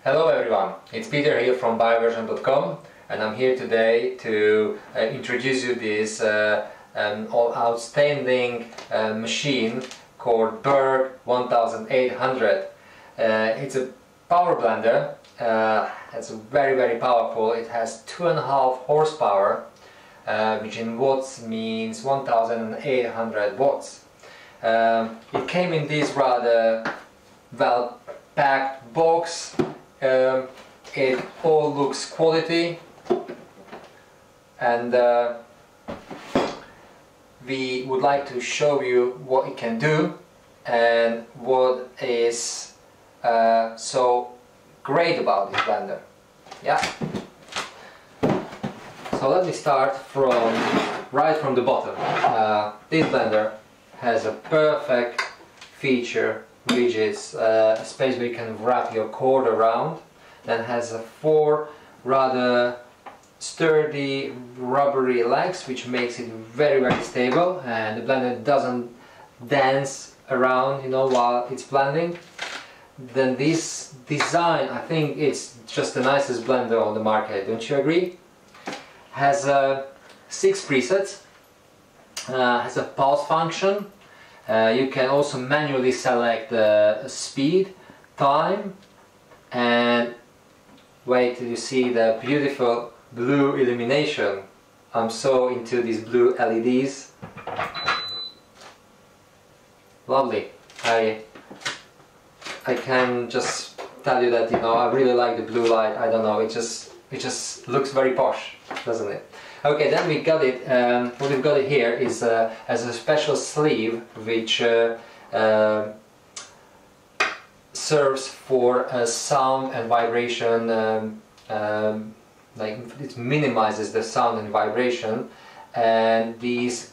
Hello everyone, it's Peter here from Bioversion.com, and I'm here today to introduce you this outstanding machine called Berg 1800. It's a power blender. It's very powerful. It has 2.5 horsepower, which in watts means 1800 watts. It came in this rather well packed box. It all looks quality, and we would like to show you what it can do and what is so great about this blender. Yeah. So let me start right from the bottom. This blender has a perfect feature, which is a space where you can wrap your cord around. Then has 4 rather sturdy rubbery legs, which makes it very stable, and the blender doesn't dance around, you know, while it's blending. Then this design, I think it's just the nicest blender on the market, don't you agree? Has 6 presets, has a pulse function. You can also manually select the speed, time, and wait till you see the beautiful blue illumination. I'm so into these blue LEDs. Lovely. I can just tell you that, you know, I really like the blue light. I don't know, it just looks very posh, doesn't it? Okay, then we got it. What we've got it here is as a special sleeve, which serves for sound and vibration. Like it minimizes the sound and vibration, and these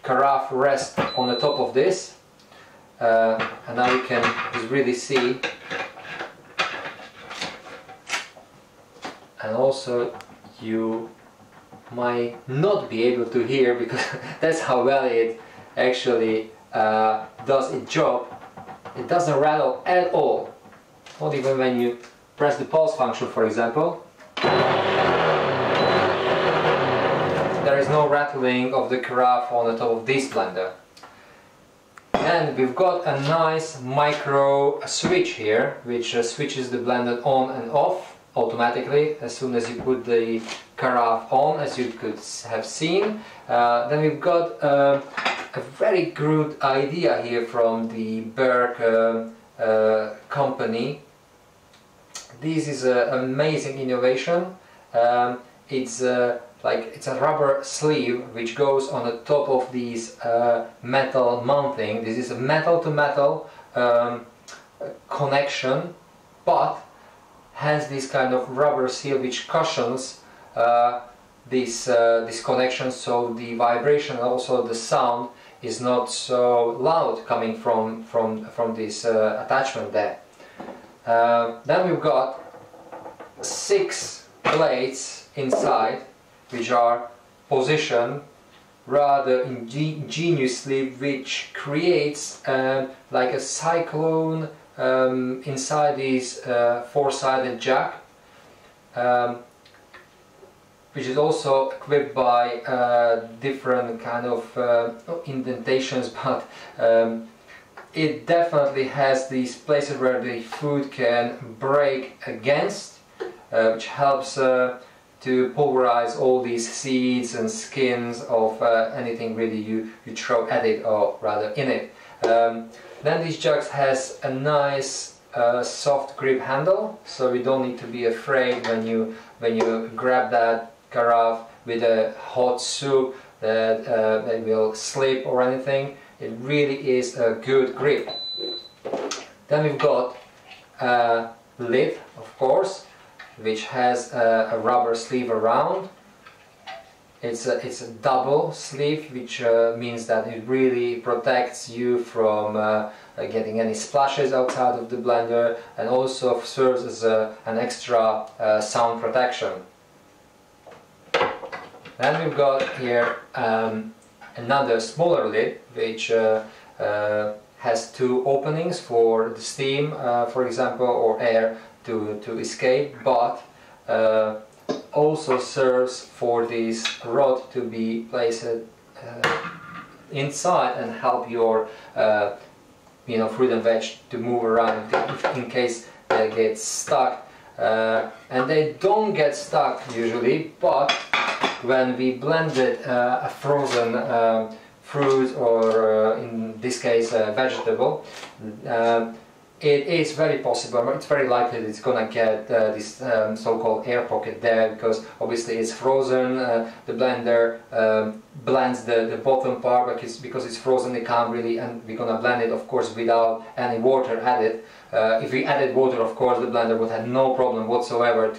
carafe rest on the top of this, and now you can just really see, and also you might not be able to hear because that's how well it actually does its job. It doesn't rattle at all, not even when you press the pulse function, for example. There is no rattling of the carafe on the top of this blender. And we've got a nice micro switch here, which switches the blender on and off automatically as soon as you put the carafe on, as you could have seen. Then we've got a very good idea here from the Berg company. This is an amazing innovation. It's a rubber sleeve which goes on the top of these metal mounting. This is a metal to metal connection, but has this kind of rubber seal which cushions this connection, so the vibration and also the sound is not so loud coming from this attachment there. Then we've got 6 plates inside, which are positioned rather ingeniously, which creates like a cyclone inside this 4-sided jack, which is also equipped by different kind of not indentations, but it definitely has these places where the food can break against, which helps to pulverize all these seeds and skins of anything really you throw at it, or rather in it. Then this jug has a nice soft grip handle, so you don't need to be afraid when you grab that carafe with a hot soup that it will slip or anything. It really is a good grip. Then we've got a lid, of course, which has a rubber sleeve around. It's a double sleeve, which means that it really protects you from getting any splashes outside of the blender, and also serves as an extra sound protection. Then we've got here another smaller lid, which has two openings for the steam, for example, or air to escape, but also serves for this rod to be placed inside and help your fruit and veg to move around in case they get stuck. And they don't get stuck usually, but when we blended a frozen fruit, or in this case a vegetable, it is very possible, it's very likely that it's gonna get this so-called air pocket there, because obviously it's frozen. The blender blends the bottom part, because it's frozen, it can't really, and we're gonna blend it of course without any water added. If we added water, of course the blender would have no problem whatsoever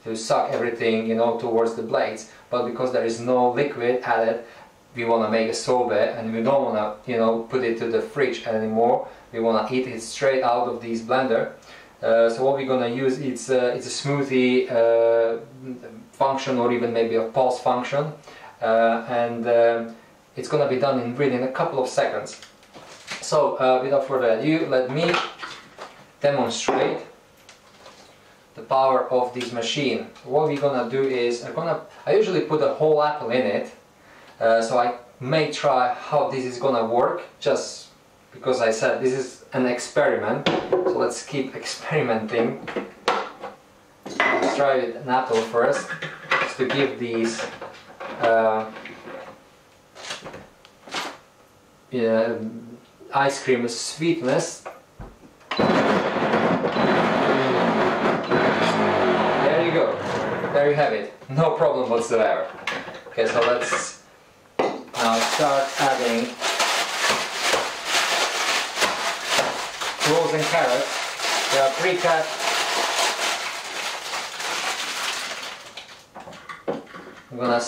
to suck everything, you know, towards the blades, but because there is no liquid added, we want to make a sorbet, and we don't want to, you know, put it to the fridge anymore. We want to eat it straight out of this blender. So what we're going to use, it's a smoothie function, or even maybe a pulse function, and it's going to be done in really in a couple of seconds. So without further ado, let me demonstrate the power of this machine. What we're going to do is, I usually put a whole apple in it. So I may try how this is gonna work, just because I said this is an experiment, so let's keep experimenting. Let's try with an apple first, just to give these ice cream sweetness. There you go, there you have it, no problem whatsoever. Okay, so let's now start adding frozen carrots. They are pre-cut. I'm gonna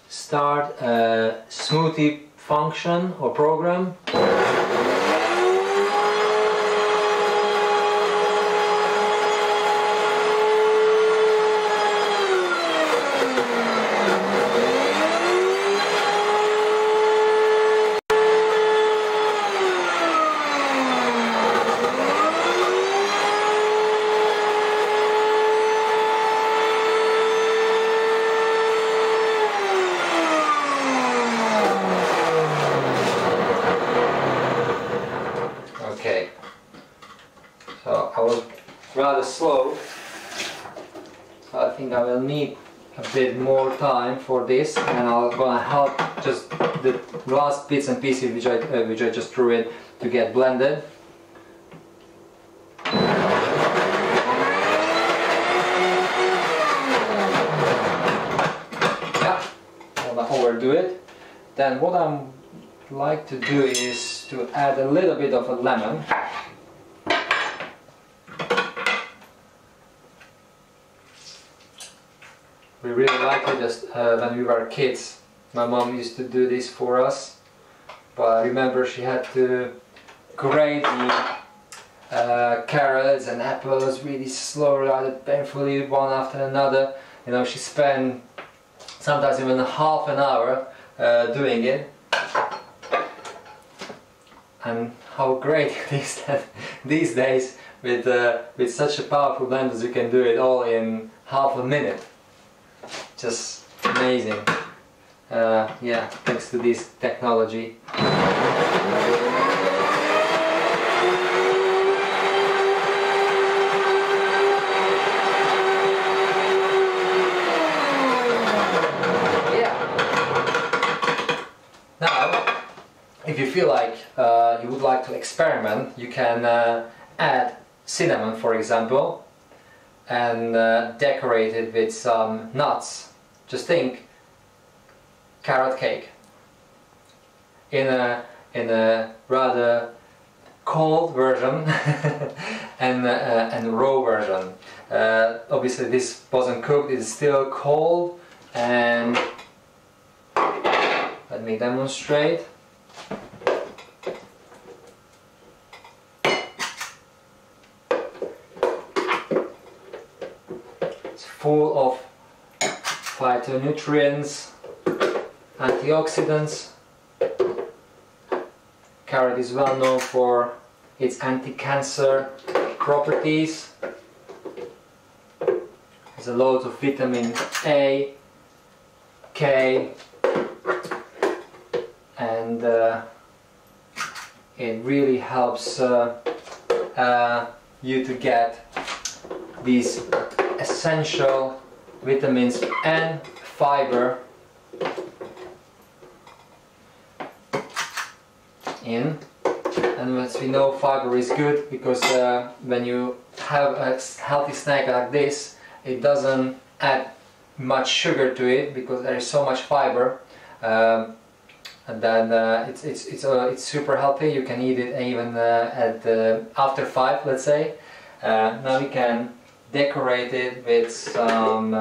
start a smoothie function or program. Okay, so I was rather slow, so I think I will need a bit more time for this, and I'm gonna help just the last bits and pieces which I just threw in to get blended. Yeah, I don't wanna overdo it. Then what I'm like to do is to add a little bit of a lemon. We really liked it just when we were kids. My mom used to do this for us, but I remember she had to grate the carrots and apples really slowly, rather painfully, one after another. You know, she spent sometimes even half an hour doing it. And how great it is that these days with such a powerful blender you can do it all in half a minute. Just amazing. Yeah, thanks to this technology. If you feel like you would like to experiment, you can add cinnamon, for example, and decorate it with some nuts. Just think carrot cake in a rather cold version and raw version. Obviously this wasn't cooked, it's still cold, and let me demonstrate. Full of phytonutrients, antioxidants, Carrot is well known for its anti-cancer properties. There's a lot of vitamin A, K, and it really helps you to get these essential vitamins and fiber in. And as we know, fiber is good because when you have a healthy snack like this, it doesn't add much sugar to it because there is so much fiber, and then it's super healthy. You can eat it even at after 5, let's say. Now we can decorate it with some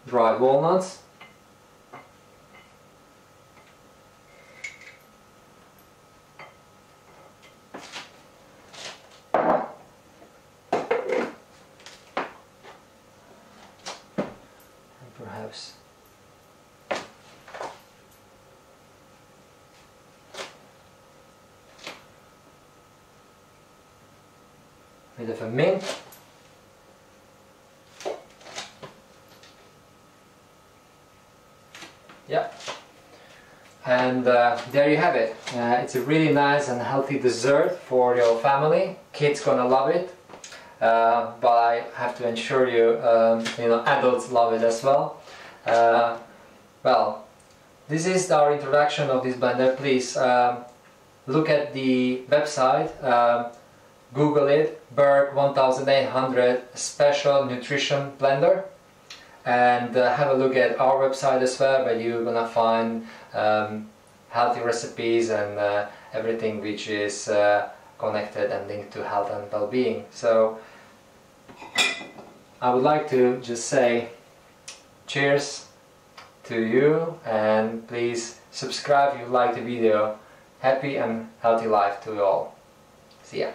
dried walnuts. Perhaps a bit of a mint. Yeah, and there you have it. It's a really nice and healthy dessert for your family. Kids gonna love it. But I have to ensure you, adults love it as well. Well, this is our introduction of this blender. Please look at the website, Google it, Berg 1800 Special Nutrition Blender, and have a look at our website as well, where you're gonna find healthy recipes and everything which is connected and linked to health and well-being. So I would like to just say cheers to you, and please subscribe if you like the video. Happy and healthy life to you all. See ya.